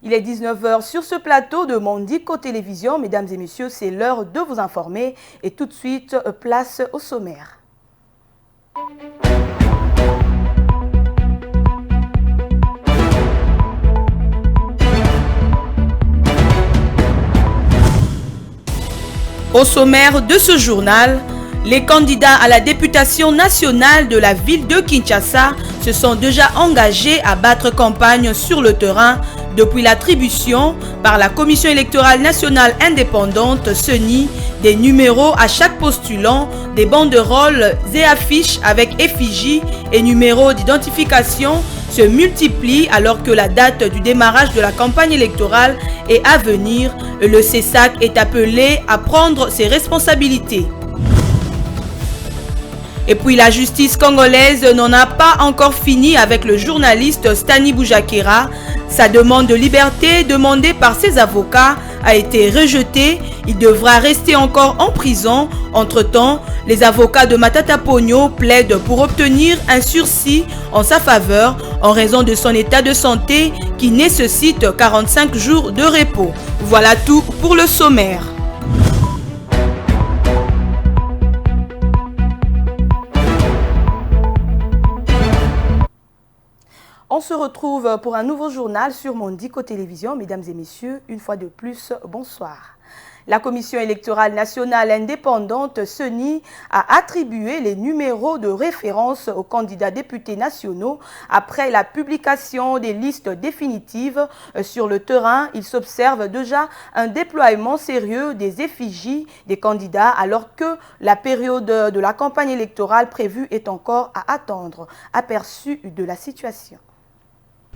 Il est 19h sur ce plateau de Mondico Télévision. Mesdames et messieurs, c'est l'heure de vous informer. Et tout de suite, place au sommaire. Au sommaire de ce journal, les candidats à la députation nationale de la ville de Kinshasa se sont déjà engagés à battre campagne sur le terrain depuis l'attribution par la Commission électorale nationale indépendante CENI des numéros à chaque postulant, des banderoles et affiches avec effigie et numéros d'identification se multiplient alors que la date du démarrage de la campagne électorale est à venir. Le CESAC est appelé à prendre ses responsabilités. Et puis la justice congolaise n'en a pas encore fini avec le journaliste Stani Boujakera. Sa demande de liberté demandée par ses avocats a été rejetée. Il devra rester encore en prison. Entre-temps, les avocats de Matata Pogno plaident pour obtenir un sursis en sa faveur en raison de son état de santé qui nécessite 45 jours de repos. Voilà tout pour le sommaire. On se retrouve pour un nouveau journal sur Mondico Télévision. Mesdames et messieurs, une fois de plus, bonsoir. La Commission électorale nationale indépendante CENI a attribué les numéros de référence aux candidats députés nationaux après la publication des listes définitives. Sur le terrain, il s'observe déjà un déploiement sérieux des effigies des candidats alors que la période de la campagne électorale prévue est encore à attendre. Aperçu de la situation.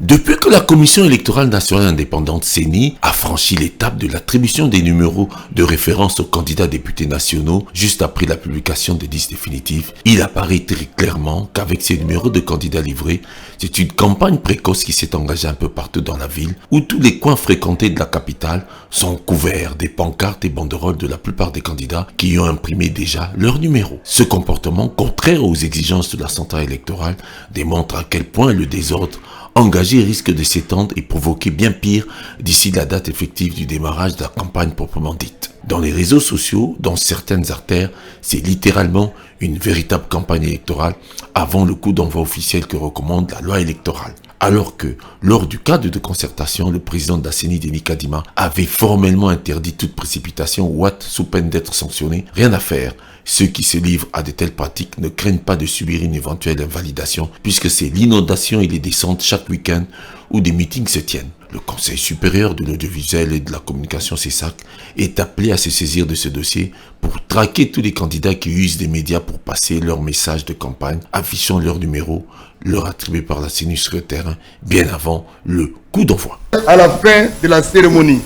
Depuis que la Commission électorale nationale indépendante CENI a franchi l'étape de l'attribution des numéros de référence aux candidats députés nationaux juste après la publication des listes définitives, il apparaît très clairement qu'avec ces numéros de candidats livrés, c'est une campagne précoce qui s'est engagée un peu partout dans la ville où tous les coins fréquentés de la capitale sont couverts des pancartes et banderoles de la plupart des candidats qui ont imprimé déjà leur numéro. Ce comportement, contraire aux exigences de la centrale électorale, démontre à quel point le désordre engagé risque de s'étendre et provoquer bien pire d'ici la date effective du démarrage de la campagne proprement dite. Dans les réseaux sociaux, dans certaines artères, c'est littéralement une véritable campagne électorale avant le coup d'envoi officiel que recommande la loi électorale. Alors que, lors du cadre de concertation, le président de la CENI, Denis Kadima, avait formellement interdit toute précipitation ou hâte sous peine d'être sanctionné, rien à faire. Ceux qui se livrent à de telles pratiques ne craignent pas de subir une éventuelle invalidation puisque c'est l'inondation et les descentes chaque week-end où des meetings se tiennent. Le Conseil supérieur de l'audiovisuel et de la communication CESAC est appelé à se saisir de ce dossier pour traquer tous les candidats qui usent des médias pour passer leurs messages de campagne, affichant leur numéro, leur attribué par la CENI sur le terrain, bien avant le coup d'envoi. À la fin de la cérémonie,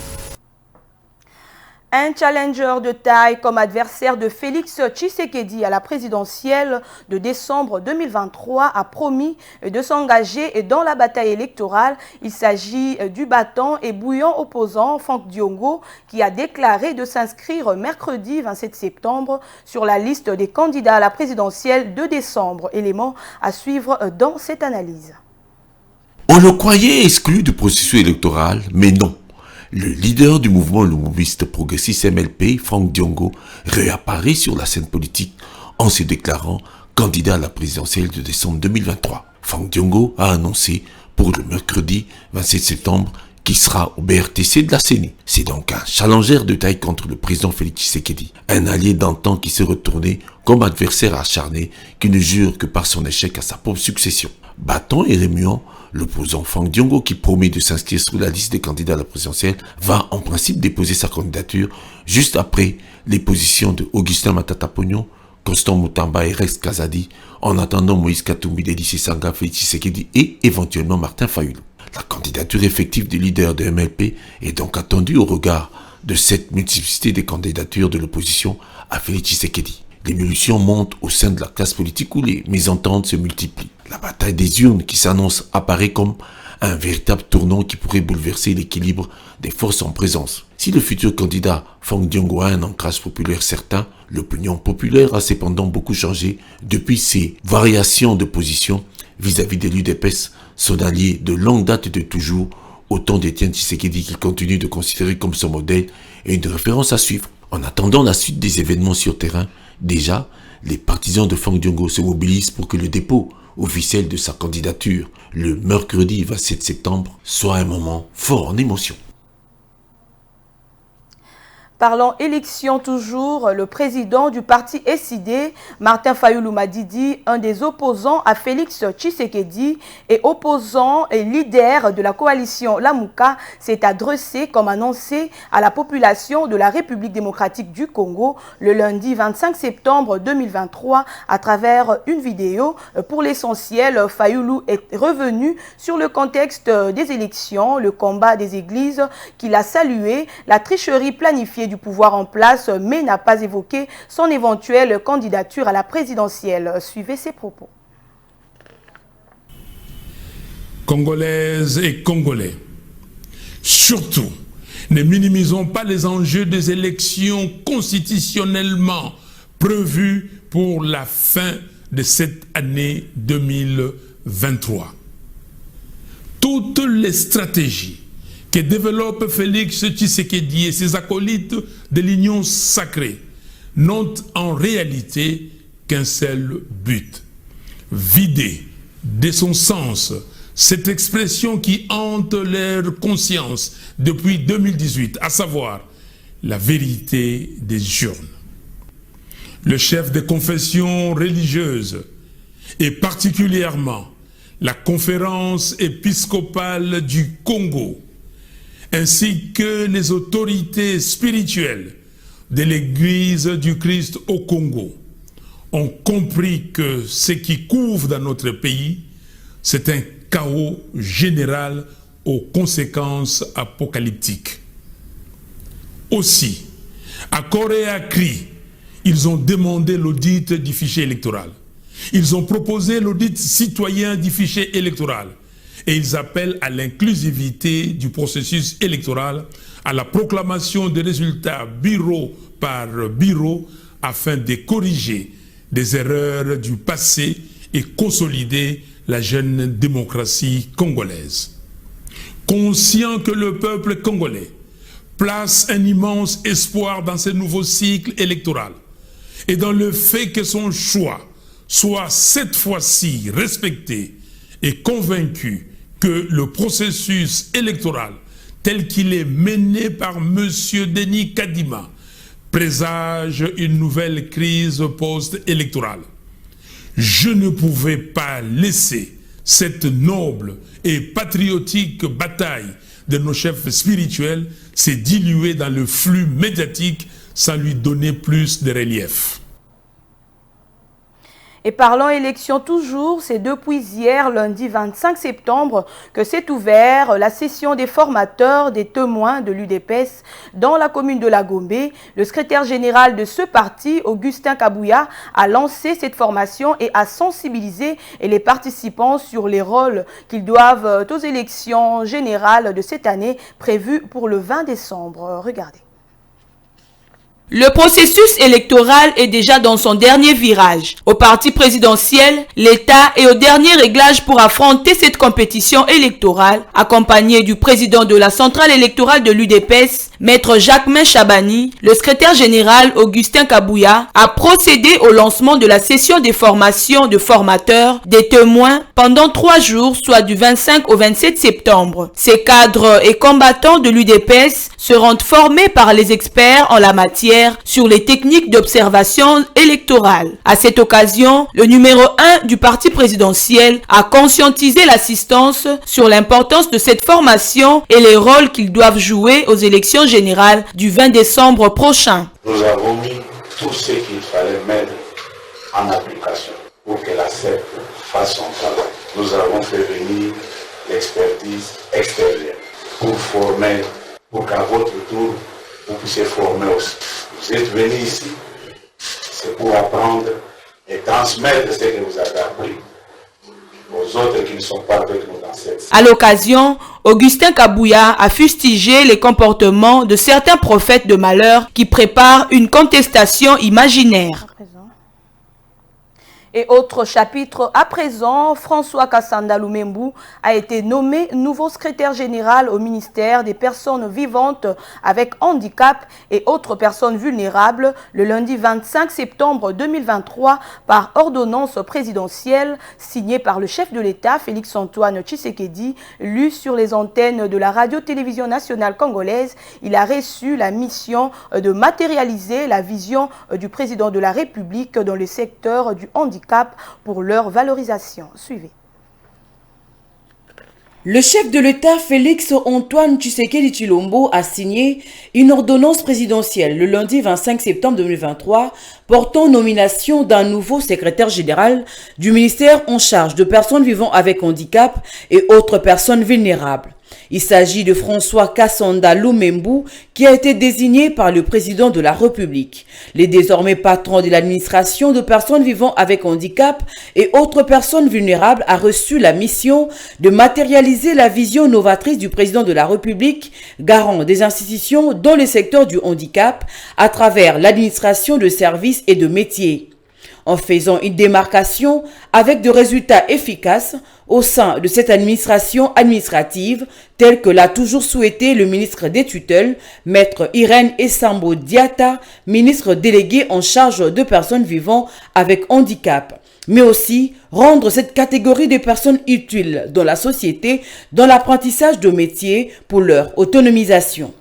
un challenger de taille comme adversaire de Félix Tshisekedi à la présidentielle de décembre 2023 a promis de s'engager dans la bataille électorale. Il s'agit du battant et bouillant opposant Franck Diongo qui a déclaré de s'inscrire mercredi 27 septembre sur la liste des candidats à la présidentielle de décembre. Élément à suivre dans cette analyse. On le croyait exclu du processus électoral, mais non. Le leader du mouvement lumumiste progressiste MLP, Franck Diongo, réapparaît sur la scène politique en se déclarant candidat à la présidentielle de décembre 2023. Franck Diongo a annoncé pour le mercredi 27 septembre qu'il sera au BRTC de la CENI. C'est donc un challenger de taille contre le président Félix Tshisekedi, un allié d'antan qui s'est retourné comme adversaire acharné qui ne jure que par son échec à sa propre succession. Battant et remuant, l'opposant Franck Diongo, qui promet de s'inscrire sur la liste des candidats à la présidentielle, va en principe déposer sa candidature juste après les positions de Augustin Matata Pogno, Constant Moutamba et Rex Kazadi, en attendant Moïse Katumbi, Dédi Sanga, Félix Tshisekedi et éventuellement Martin Fayulu. La candidature effective du leader de MLP est donc attendue au regard de cette multiplicité des candidatures de l'opposition à Félix Tshisekedi. L'émulsion monte au sein de la classe politique où les mésententes se multiplient. La bataille des urnes qui s'annonce apparaît comme un véritable tournant qui pourrait bouleverser l'équilibre des forces en présence. Si le futur candidat Franck Diongo a un ancrage populaire certain, l'opinion populaire a cependant beaucoup changé depuis ses variations de position vis-à-vis de l'UDPS, son allié de longue date et de toujours, autant d'Étienne Tshisekedi qu'il continue de considérer comme son modèle et une référence à suivre. En attendant la suite des événements sur terrain, déjà, les partisans de Fang Diongo se mobilisent pour que le dépôt officiel de sa candidature, le mercredi 27 septembre, soit un moment fort en émotion. Parlons élection toujours, le président du parti SID, Martin Fayoulou Madidi, un des opposants à Félix Tshisekedi et opposant et leader de la coalition Lamuka, s'est adressé comme annoncé à la population de la République démocratique du Congo le lundi 25 septembre 2023 à travers une vidéo. Pour l'essentiel, Fayoulou est revenu sur le contexte des élections, le combat des églises qu'il a salué, la tricherie planifiée du pouvoir en place, mais n'a pas évoqué son éventuelle candidature à la présidentielle. Suivez ses propos. Congolaises et Congolais, surtout, ne minimisons pas les enjeux des élections constitutionnellement prévues pour la fin de cette année 2023. Toutes les stratégies que développe Félix Tshisekedi et ses acolytes de l'Union sacrée n'ont en réalité qu'un seul but: vider de son sens cette expression qui hante leur conscience depuis 2018, à savoir la vérité des urnes. Le chef des confessions religieuses et particulièrement la conférence épiscopale du Congo, ainsi que les autorités spirituelles de l'Église du Christ au Congo, ont compris que ce qui couvre dans notre pays, c'est un chaos général aux conséquences apocalyptiques. Aussi, à corps et à cri, ils ont demandé l'audit du fichier électoral. Ils ont proposé l'audit citoyen du fichier électoral. Et ils appellent à l'inclusivité du processus électoral, à la proclamation des résultats bureau par bureau, afin de corriger des erreurs du passé et consolider la jeune démocratie congolaise. Conscient que le peuple congolais place un immense espoir dans ce nouveau cycle électoral et dans le fait que son choix soit cette fois-ci respecté et convaincu que le processus électoral tel qu'il est mené par M. Denis Kadima présage une nouvelle crise post-électorale. Je ne pouvais pas laisser cette noble et patriotique bataille de nos chefs spirituels se diluer dans le flux médiatique sans lui donner plus de relief. Et parlant élection toujours, c'est depuis hier, lundi 25 septembre, que s'est ouverte la session des formateurs des témoins de l'UDPS dans la commune de La Gombe. Le secrétaire général de ce parti, Augustin Kabouya, a lancé cette formation et a sensibilisé les participants sur les rôles qu'ils doivent aux élections générales de cette année prévues pour le 20 décembre. Regardez. Le processus électoral est déjà dans son dernier virage. Au parti présidentiel, l'État est au dernier réglage pour affronter cette compétition électorale, accompagné du président de la centrale électorale de l'UDPS, Maître Jacquemain Chabani. Le secrétaire général Augustin Kabouya a procédé au lancement de la session des formations de formateurs des témoins pendant 3 jours, soit du 25 au 27 septembre. Ces cadres et combattants de l'UDPS seront formés par les experts en la matière sur les techniques d'observation électorale. À cette occasion, le numéro 1 du parti présidentiel a conscientisé l'assistance sur l'importance de cette formation et les rôles qu'ils doivent jouer aux élections générales du 20 décembre prochain. Nous avons mis tout ce qu'il fallait mettre en application pour que la CEP fasse son travail. Nous avons fait venir l'expertise extérieure pour former, pour qu'à votre tour, vous puissiez former aussi. Vous êtes venus ici, c'est pour apprendre et transmettre ce que vous avez appris aux autres qui ne sont pas avec nous dans cette. À l'occasion, Augustin Kabouya a fustigé les comportements de certains prophètes de malheur qui préparent une contestation imaginaire. Et autre chapitre à présent, François Kassanda Lumembu a été nommé nouveau secrétaire général au ministère des personnes vivantes avec handicap et autres personnes vulnérables le lundi 25 septembre 2023 par ordonnance présidentielle signée par le chef de l'État Félix-Antoine Tshisekedi, lu sur les antennes de la radio-télévision nationale congolaise. Il a reçu la mission de matérialiser la vision du président de la République dans le secteur du handicap pour leur valorisation. Suivez. Le chef de l'État Félix-Antoine Tshisekedi Tshilombo a signé une ordonnance présidentielle le lundi 25 septembre 2023 portant nomination d'un nouveau secrétaire général du ministère en charge de personnes vivant avec handicap et autres personnes vulnérables. Il s'agit de François Kassanda Lumembu qui a été désigné par le président de la République. Les désormais patrons de l'administration de personnes vivant avec handicap et autres personnes vulnérables a reçu la mission de matérialiser la vision novatrice du président de la République, garant des institutions dans le secteur du handicap à travers l'administration de services et de métiers. En faisant une démarcation avec de résultats efficaces au sein de cette administration administrative, telle que l'a toujours souhaité le ministre des tutelles, Maître Irène Essambo Diata, ministre délégué en charge de personnes vivant avec handicap, mais aussi rendre cette catégorie de personnes utiles dans la société dans l'apprentissage de métiers pour leur autonomisation.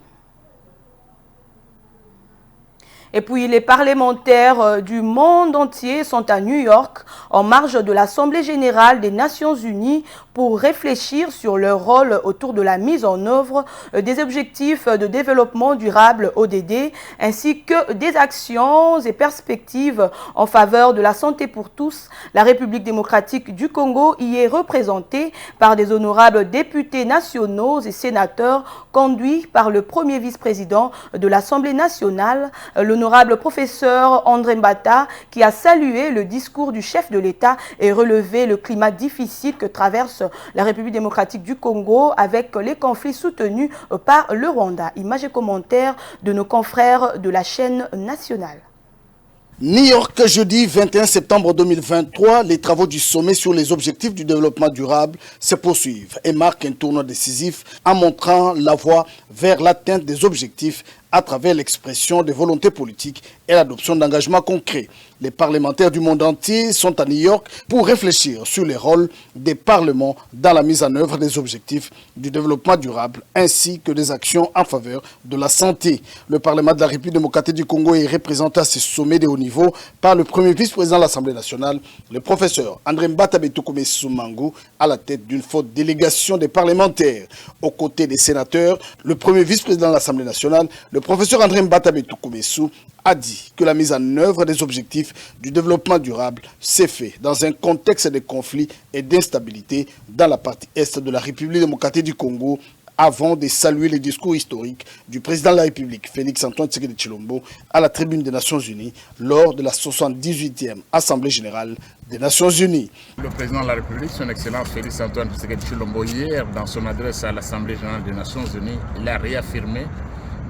Et puis les parlementaires du monde entier sont à New York en marge de l'Assemblée générale des Nations unies pour réfléchir sur leur rôle autour de la mise en œuvre des objectifs de développement durable ODD ainsi que des actions et perspectives en faveur de la santé pour tous. La République démocratique du Congo y est représentée par des honorables députés nationaux et sénateurs conduits par le premier vice-président de l'Assemblée nationale, l'honorable professeur André Mbata, qui a salué le discours du chef de l'État et relevé le climat difficile que traverse la République démocratique du Congo avec les conflits soutenus par le Rwanda. Images et commentaires de nos confrères de la chaîne nationale. New York, jeudi 21 septembre 2023, les travaux du sommet sur les objectifs du développement durable se poursuivent et marquent un tournant décisif en montrant la voie vers l'atteinte des objectifs à travers l'expression de volontés politiques et l'adoption d'engagements concrets. Les parlementaires du monde entier sont à New York pour réfléchir sur les rôles des parlements dans la mise en œuvre des objectifs du développement durable ainsi que des actions en faveur de la santé. Le Parlement de la République démocratique du Congo est représenté à ce sommet de haut niveau par le premier vice-président de l'Assemblée nationale, le professeur André Mbata Soumangu, à la tête d'une forte délégation des parlementaires. Aux côtés des sénateurs, le premier vice-président de l'Assemblée nationale, le professeur André Mbata a dit que la mise en œuvre des objectifs du développement durable s'est faite dans un contexte de conflits et d'instabilité dans la partie est de la République démocratique du Congo, avant de saluer le discours historique du président de la République, Félix-Antoine Tshisekedi Tshilombo, à la tribune des Nations Unies lors de la 78e Assemblée générale des Nations Unies. Le président de la République, son Excellence Félix-Antoine Tshisekedi Tshilombo, hier, dans son adresse à l'Assemblée générale des Nations Unies, il a réaffirmé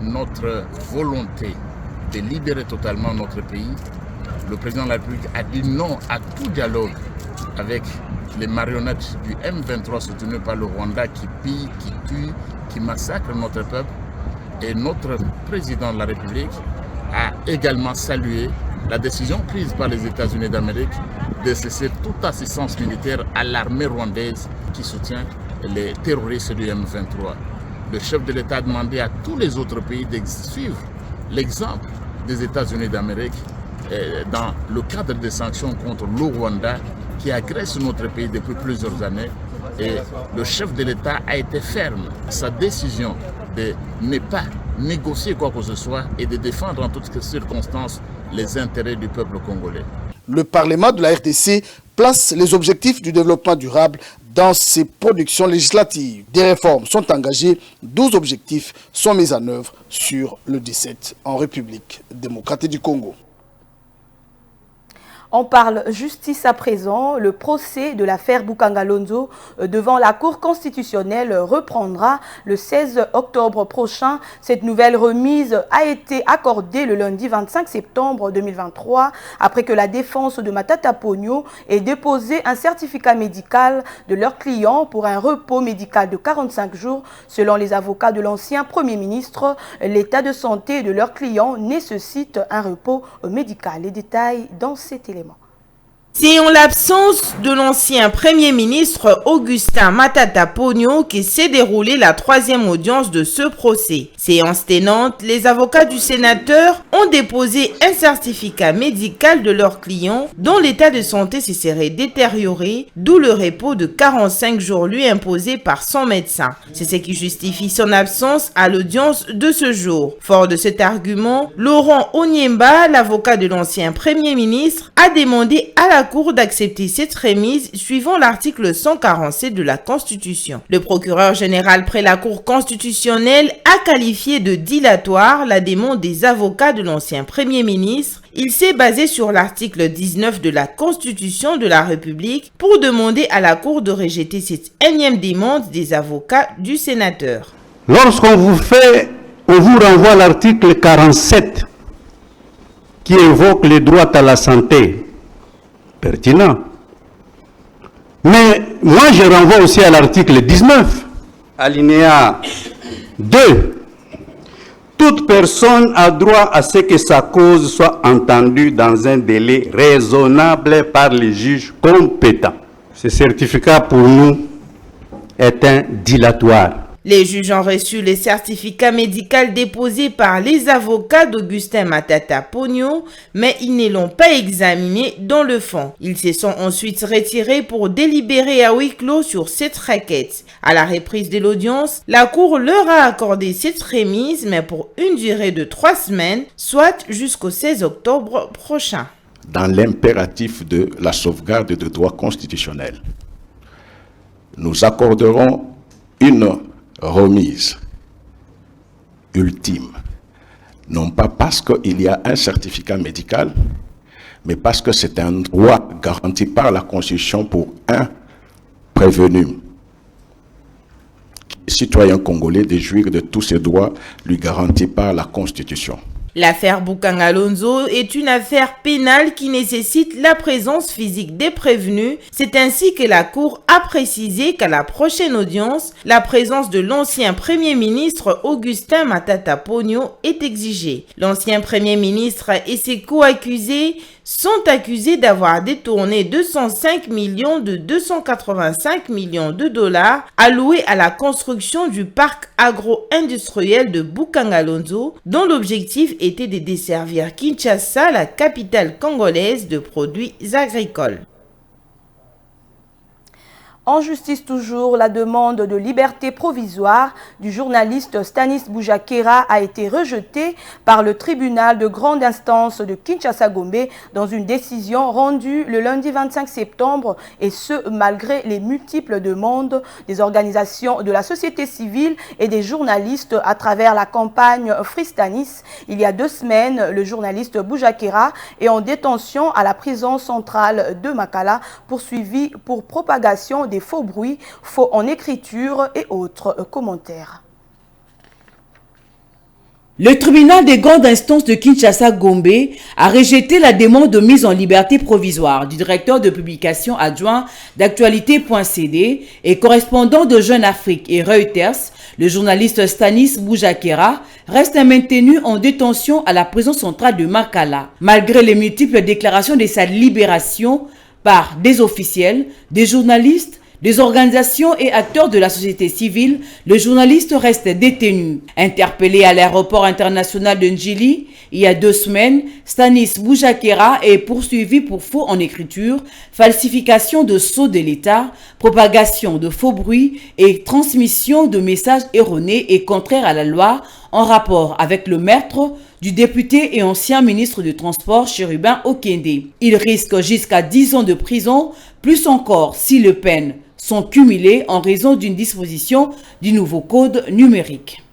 notre volonté de libérer totalement notre pays. Le président de la République a dit non à tout dialogue avec les marionnettes du M23 soutenues par le Rwanda qui pillent, qui tuent, qui massacrent notre peuple. Et notre président de la République a également salué la décision prise par les États-Unis d'Amérique de cesser toute assistance militaire à l'armée rwandaise qui soutient les terroristes du M23. Le chef de l'État a demandé à tous les autres pays de suivre l'exemple des États-Unis d'Amérique dans le cadre des sanctions contre le Rwanda qui agresse notre pays depuis plusieurs années. Et le chef de l'État a été ferme. Sa décision de ne pas négocier quoi que ce soit et de défendre en toutes circonstances les intérêts du peuple congolais. Le Parlement de la RDC place les objectifs du développement durable dans ses productions législatives. Des réformes sont engagées, 12 objectifs sont mis en œuvre sur le 17 en République démocratique du Congo. On parle justice à présent. Le procès de l'affaire Boukangalonzo devant la Cour constitutionnelle reprendra le 16 octobre prochain. Cette nouvelle remise a été accordée le lundi 25 septembre 2023 après que la défense de Matata Ponyo ait déposé un certificat médical de leur client pour un repos médical de 45 jours. Selon les avocats de l'ancien Premier ministre, l'état de santé de leur client nécessite un repos médical. Les détails dans cet élément. C'est en l'absence de l'ancien Premier ministre Augustin Matata Ponyo qui s'est déroulée la troisième audience de ce procès. Séance tenante, les avocats du sénateur ont déposé un certificat médical de leur client dont l'état de santé se serait détérioré, d'où le repos de 45 jours lui imposé par son médecin. C'est ce qui justifie son absence à l'audience de ce jour. Fort de cet argument, Laurent Onyemba, l'avocat de l'ancien Premier ministre, a demandé à la Cour d'accepter cette remise suivant l'article 147 de la Constitution. Le procureur général près la Cour constitutionnelle a qualifié de dilatoire la demande des avocats de l'ancien Premier ministre. Il s'est basé sur l'article 19 de la Constitution de la République pour demander à la Cour de rejeter cette énième demande des avocats du sénateur. Lorsqu'on vous renvoie à l'article 47 qui évoque les droits à la santé, pertinent. Mais moi, je renvoie aussi à l'article 19, alinéa 2. Toute personne a droit à ce que sa cause soit entendue dans un délai raisonnable par les juges compétents. Ce certificat, pour nous, est un dilatoire. Les juges ont reçu les certificats médicaux déposés par les avocats d'Augustin Matata Ponyo, mais ils ne l'ont pas examiné dans le fond. Ils se sont ensuite retirés pour délibérer à huis clos sur cette requête. À la reprise de l'audience, la Cour leur a accordé cette remise, mais pour une durée de 3 semaines, soit jusqu'au 16 octobre prochain. Dans l'impératif de la sauvegarde des droits constitutionnels, nous accorderons une remise ultime, non pas parce qu'il y a un certificat médical, mais parce que c'est un droit garanti par la Constitution pour un prévenu, citoyen congolais, de jouir de tous ses droits lui garantis par la Constitution. L'affaire Boukangalonzo est une affaire pénale qui nécessite la présence physique des prévenus. C'est ainsi que la Cour a précisé qu'à la prochaine audience, la présence de l'ancien Premier ministre Augustin Matata Ponyo est exigée. L'ancien Premier ministre et ses co-accusés sont accusés d'avoir détourné 205 millions de 285 millions de dollars alloués à la construction du parc agro-industriel de Boukangalonzo, dont l'objectif était de desservir Kinshasa, la capitale congolaise de produits agricoles. En justice toujours, la demande de liberté provisoire du journaliste Stanis Boujakera a été rejetée par le tribunal de grande instance de Kinshasa-Gombe dans une décision rendue le lundi 25 septembre et ce malgré les multiples demandes des organisations de la société civile et des journalistes à travers la campagne Free Stanis. Il y a 2 semaines, le journaliste Boujakera est en détention à la prison centrale de Makala poursuivi pour propagation des faux bruits, faux en écriture et autres commentaires. Le tribunal des grandes instances de Kinshasa-Gombe a rejeté la demande de mise en liberté provisoire du directeur de publication adjoint d'actualité.cd et correspondant de Jeune Afrique et Reuters. Le journaliste Stanis Boujakera reste maintenu en détention à la prison centrale de Makala, malgré les multiples déclarations de sa libération par des officiels, des journalistes, des organisations et acteurs de la société civile. Le journaliste reste détenu. Interpellé à l'aéroport international de Njili il y a 2 semaines, Stanis Boujakera est poursuivi pour faux en écriture, falsification de sceaux de l'État, propagation de faux bruits et transmission de messages erronés et contraires à la loi en rapport avec le meurtre du député et ancien ministre du Transport Chérubin Okende. Il risque jusqu'à 10 ans de prison, plus encore si les peines sont cumulées en raison d'une disposition du nouveau code numérique.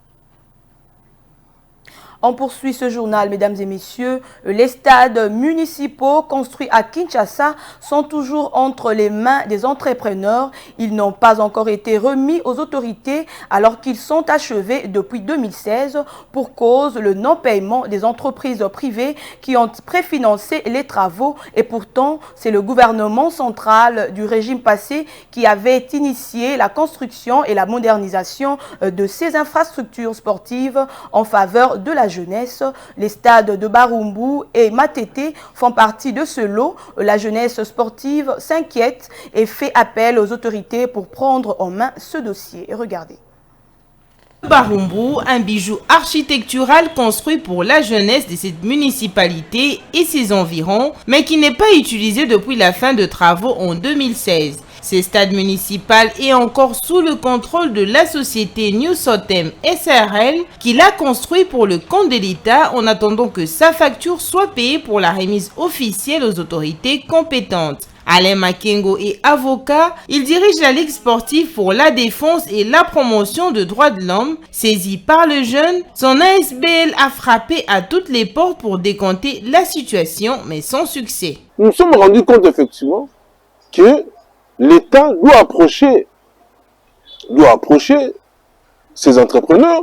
On poursuit ce journal, mesdames et messieurs. Les stades municipaux construits à Kinshasa sont toujours entre les mains des entrepreneurs. Ils n'ont pas encore été remis aux autorités alors qu'ils sont achevés depuis 2016 pour cause le non-paiement des entreprises privées qui ont préfinancé les travaux. Et pourtant, c'est le gouvernement central du régime passé qui avait initié la construction et la modernisation de ces infrastructures sportives en faveur de la jeunesse. Les stades de Barumbu et Matete font partie de ce lot. La jeunesse sportive s'inquiète et fait appel aux autorités pour prendre en main ce dossier. Regardez. Barumbu, un bijou architectural construit pour la jeunesse de cette municipalité et ses environs, mais qui n'est pas utilisé depuis la fin de travaux en 2016. Ce stade municipal est encore sous le contrôle de la société New Sotem SRL qui l'a construit pour le compte de l'État en attendant que sa facture soit payée pour la remise officielle aux autorités compétentes. Alain Makengo est avocat, il dirige la Ligue sportive pour la défense et la promotion des droits de l'homme. Saisi par le jeune, son ASBL a frappé à toutes les portes pour décompter la situation, mais sans succès. Nous nous sommes rendus compte effectivement que l'État doit approcher ces entrepreneurs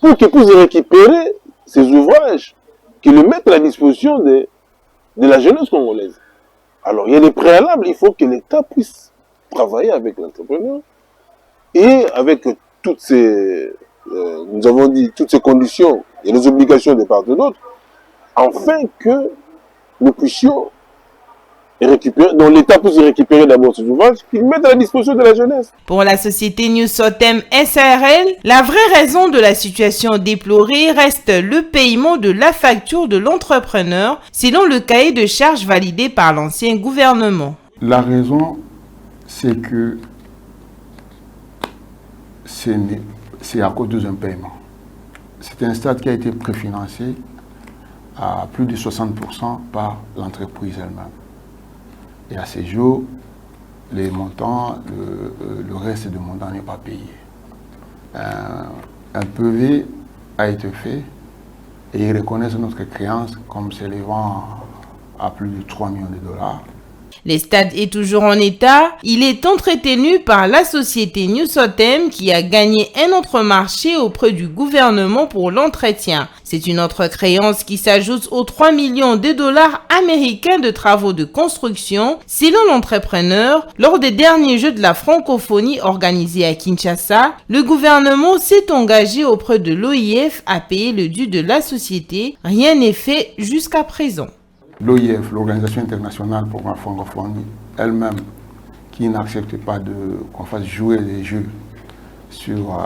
pour qu'ils puissent récupérer ces ouvrages, qu'ils le mettent à la disposition de la jeunesse congolaise. Alors, il y a des préalables, il faut que l'État puisse travailler avec l'entrepreneur et avec toutes ces, nous avons dit, toutes ces conditions et les obligations de part et d'autre, afin que nous puissions récupérer, dont l'État puisse récupérer d'abord ces ouvrages qu'ils mettent à la disposition de la jeunesse. Pour la société New Sotem SRL, la vraie raison de la situation déplorée reste le paiement de la facture de l'entrepreneur selon le cahier de charges validé par l'ancien gouvernement. La raison, c'est que c'est à cause d'un paiement. C'est un stade qui a été préfinancé à plus de 60% par l'entreprise elle-même. Et à ces jours, les montants, le reste des montants n'est pas payé. Un PV a été fait et ils reconnaissent notre créance comme s'élevant à plus de 3 millions de dollars. Le stade est toujours en état. Il est entretenu par la société New Sotem qui a gagné un autre marché auprès du gouvernement pour l'entretien. C'est une autre créance qui s'ajoute aux 3 millions de dollars américains de travaux de construction. Selon l'entrepreneur, lors des derniers Jeux de la francophonie organisés à Kinshasa, le gouvernement s'est engagé auprès de l'OIF à payer le dû de la société. Rien n'est fait jusqu'à présent. L'OIF, l'Organisation internationale pour la francophonie, elle-même, qui n'accepte pas qu'on fasse jouer les jeux sur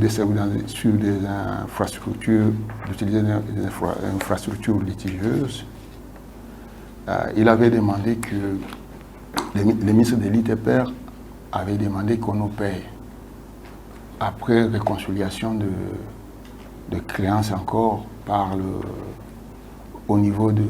des infrastructures, d'utiliser des infrastructures litigieuses, il avait demandé que les ministres de l'ITPR avaient demandé qu'on nous paye après réconciliation de créances encore au niveau de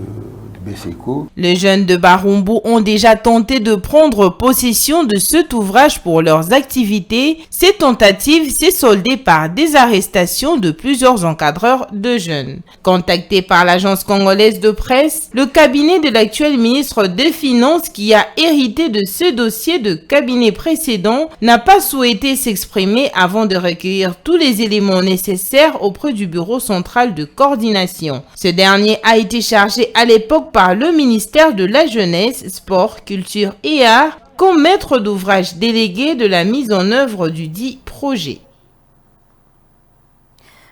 BCECO. Les jeunes de Barumbu ont déjà tenté de prendre possession de cet ouvrage pour leurs activités. Ces tentatives s'est soldées par des arrestations de plusieurs encadreurs de jeunes. Contacté par l'agence congolaise de presse, le cabinet de l'actuel ministre des Finances qui a hérité de ce dossier de cabinet précédent n'a pas souhaité s'exprimer avant de recueillir tous les éléments nécessaires auprès du bureau central de coordination. Ce dernier a été chargé à l'époque par le ministère de la Jeunesse, Sport, Culture et Arts comme maître d'ouvrage délégué de la mise en œuvre du dit projet.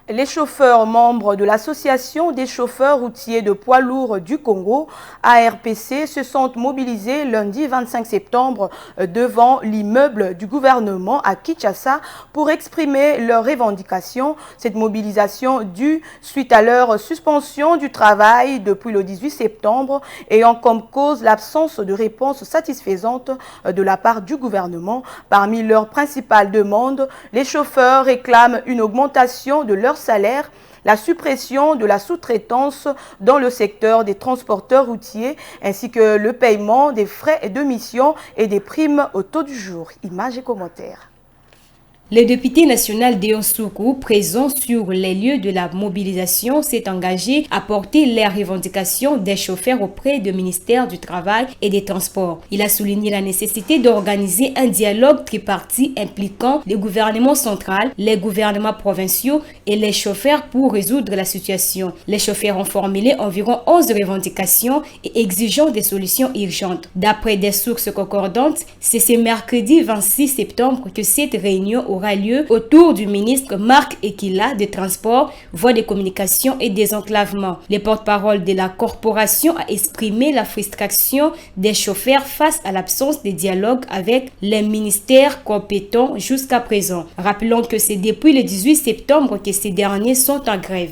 Les chauffeurs membres de l'Association des chauffeurs routiers de poids lourds du Congo, ARPC, se sont mobilisés lundi 25 septembre devant l'immeuble du gouvernement à Kinshasa pour exprimer leurs revendications. Cette mobilisation due suite à leur suspension du travail depuis le 18 septembre ayant comme cause l'absence de réponse satisfaisante de la part du gouvernement. Parmi leurs principales demandes, les chauffeurs réclament une augmentation de leur salaire, la suppression de la sous-traitance dans le secteur des transporteurs routiers ainsi que le paiement des frais de mission et des primes au taux du jour. Images et commentaires. Le député national Déon Soukou, présent sur les lieux de la mobilisation, s'est engagé à porter les revendications des chauffeurs auprès du ministère du Travail et des Transports. Il a souligné la nécessité d'organiser un dialogue tripartite impliquant le gouvernement central, les gouvernements provinciaux et les chauffeurs pour résoudre la situation. Les chauffeurs ont formulé environ 11 revendications et exigeant des solutions urgentes. D'après des sources concordantes, c'est ce mercredi 26 septembre que cette réunion aura lieu autour du ministre Marc Ekila des Transports, Voies de communication et désenclavement. Le porte-parole de la corporation a exprimé la frustration des chauffeurs face à l'absence de dialogue avec les ministères compétents jusqu'à présent. Rappelons que c'est depuis le 18 septembre que ces derniers sont en grève.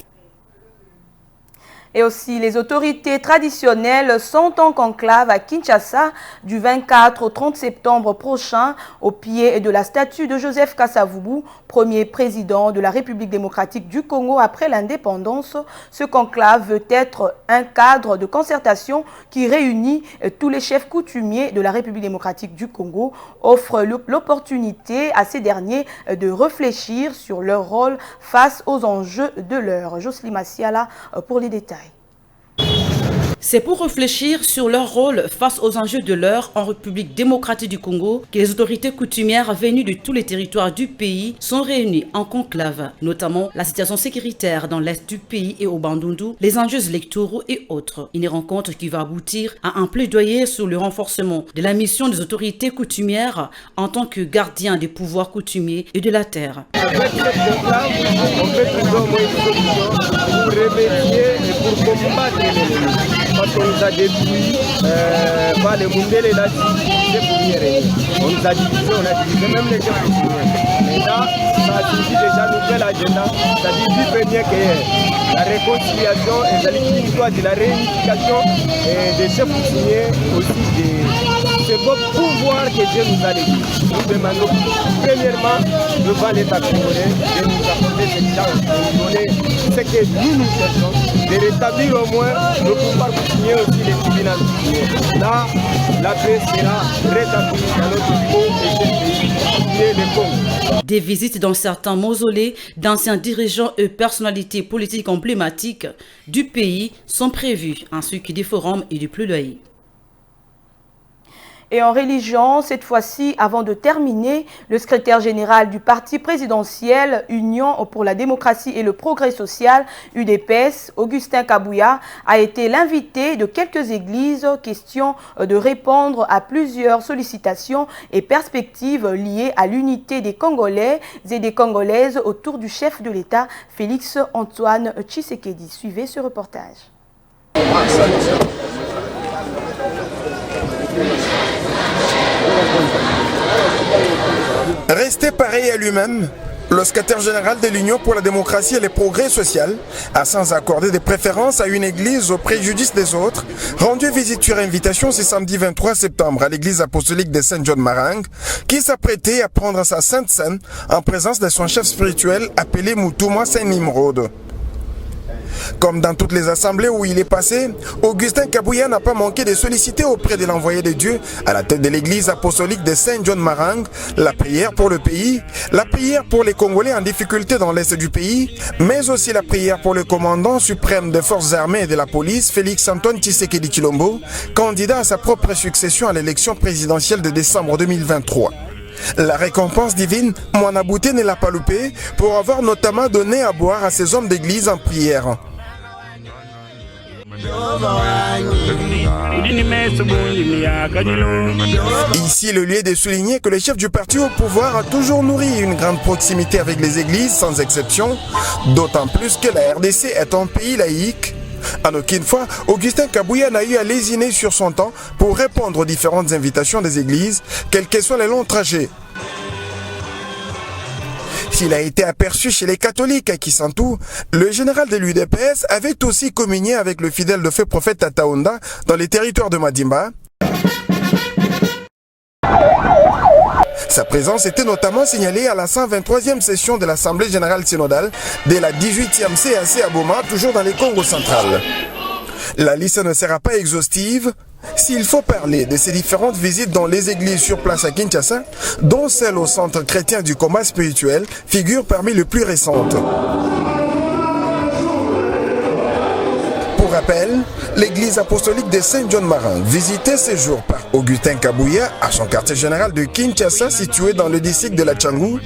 Et aussi, les autorités traditionnelles sont en conclave à Kinshasa du 24 au 30 septembre prochain au pied de la statue de Joseph Kasavubu, premier président de la République démocratique du Congo après l'indépendance. Ce conclave veut être un cadre de concertation qui réunit tous les chefs coutumiers de la République démocratique du Congo, offre l'opportunité à ces derniers de réfléchir sur leur rôle face aux enjeux de l'heure. Jocelyne Massiala pour les détails. C'est pour réfléchir sur leur rôle face aux enjeux de l'heure en République démocratique du Congo que les autorités coutumières venues de tous les territoires du pays sont réunies en conclave, notamment la situation sécuritaire dans l'est du pays et au Bandundu, les enjeux électoraux et autres. Une rencontre qui va aboutir à un plaidoyer sur le renforcement de la mission des autorités coutumières en tant que gardiens des pouvoirs coutumiers et de la terre. Avec ce conclave, on fait toujours une solution pour remédier et pour combattre l'ennemi. Parce qu'on nous a détruit, les Mundele l'a dit, c'est pour y régner. On nous a divisé, même les gens coutumiers. Mais là, ça a suivi déjà un nouvel agenda, c'est-à-dire du premier que la réconciliation et l'histoire de la réunification des chefs coutumiers, aussi des beaux pouvoirs que Dieu nous a légués. Nous demandons premièrement devant l'État congolais de nous apporter cette chance, de nous donner ce que nous cherchons, de rétablir au moins le pouvoir coutumier aussi les tribunaux coutumiers. Là, la paix sera rétablie dans notre beau et cher pays, qui est le Congo. Des visites dans certains mausolées d'anciens dirigeants et personnalités politiques emblématiques du pays sont prévues, ainsi que des forums et des plaidoyers. Et en religion, cette fois-ci, avant de terminer, le secrétaire général du parti présidentiel Union pour la démocratie et le progrès social, UDPS, Augustin Kabouya, a été l'invité de quelques églises, question de répondre à plusieurs sollicitations et perspectives liées à l'unité des Congolais et des Congolaises autour du chef de l'État, Félix Antoine Tshisekedi. Suivez ce reportage. Resté pareil à lui-même, le secrétaire général de l'Union pour la démocratie et le progrès social a, sans accorder de préférence à une église au préjudice des autres, rendu visite sur invitation ce samedi 23 septembre à l'église apostolique de Saint John Marang, qui s'apprêtait à prendre sa sainte scène en présence de son chef spirituel appelé Moutouma Saint Nimrod. Comme dans toutes les assemblées où il est passé, Augustin Kabouya n'a pas manqué de solliciter auprès de l'envoyé de Dieu à la tête de l'église apostolique de Saint John Marang la prière pour le pays, la prière pour les Congolais en difficulté dans l'est du pays, mais aussi la prière pour le commandant suprême des forces armées et de la police, Félix Antoine Tshisekedi Tshilombo, candidat à sa propre succession à l'élection présidentielle de décembre 2023. La récompense divine, Mwanabouté ne l'a pas loupé pour avoir notamment donné à boire à ces hommes d'église en prière. Ici, le lieu est de souligner que le chef du parti au pouvoir a toujours nourri une grande proximité avec les églises, sans exception, d'autant plus que la RDC est un pays laïque. En aucune fois, Augustin Kabouya n'a eu à lésiner sur son temps pour répondre aux différentes invitations des églises, quels que soient les longs trajets. S'il a été aperçu chez les catholiques à Kisantu, le général de l'UDPS avait aussi communié avec le fidèle de feu prophète Tataonda dans les territoires de Madimba. Sa présence était notamment signalée à la 123e session de l'Assemblée générale synodale de la 18e CAC à Boma, toujours dans les Congo central. La liste ne sera pas exhaustive, S'il faut parler de ces différentes visites dans les églises sur place à Kinshasa, dont celle au centre chrétien du combat spirituel figure parmi les plus récentes. Pour rappel, l'église apostolique de Saint-John-Marin, visitée ce jour par Augustin Kabouya à son quartier général de Kinshasa situé dans le district de la Tchangou,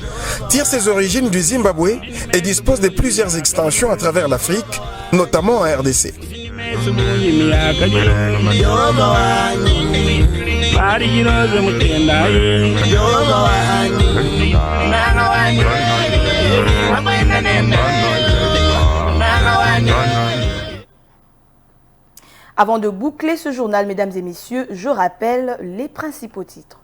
tire ses origines du Zimbabwe et dispose de plusieurs extensions à travers l'Afrique, notamment en RDC. Avant de boucler ce journal, mesdames et messieurs, je rappelle les principaux titres.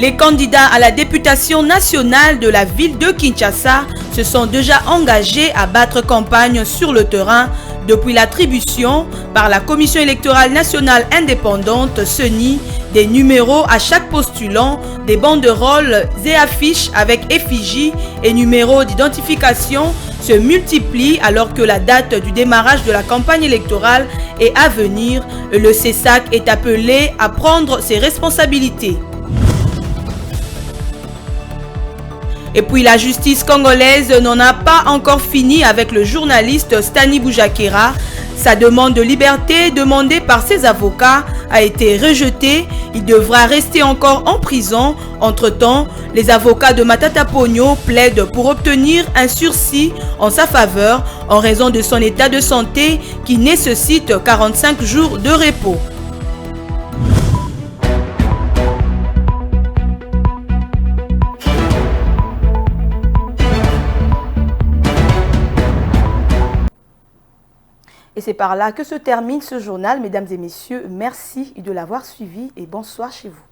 Les candidats à la députation nationale de la ville de Kinshasa se sont déjà engagés à battre campagne sur le terrain depuis l'attribution par la Commission électorale nationale indépendante CENI des numéros à chaque postulant, des banderoles et affiches avec effigie et numéros d'identification se multiplient alors que la date du démarrage de la campagne électorale est à venir. Le CESAC est appelé à prendre ses responsabilités. Et puis la justice congolaise n'en a pas encore fini avec le journaliste Stani Boujakera. Sa demande de liberté demandée par ses avocats a été rejetée. Il devra rester encore en prison. Entre-temps, les avocats de Matata Ponyo plaident pour obtenir un sursis en sa faveur en raison de son état de santé qui nécessite 45 jours de repos. Et c'est par là que se termine ce journal. Mesdames et messieurs, merci de l'avoir suivi et bonsoir chez vous.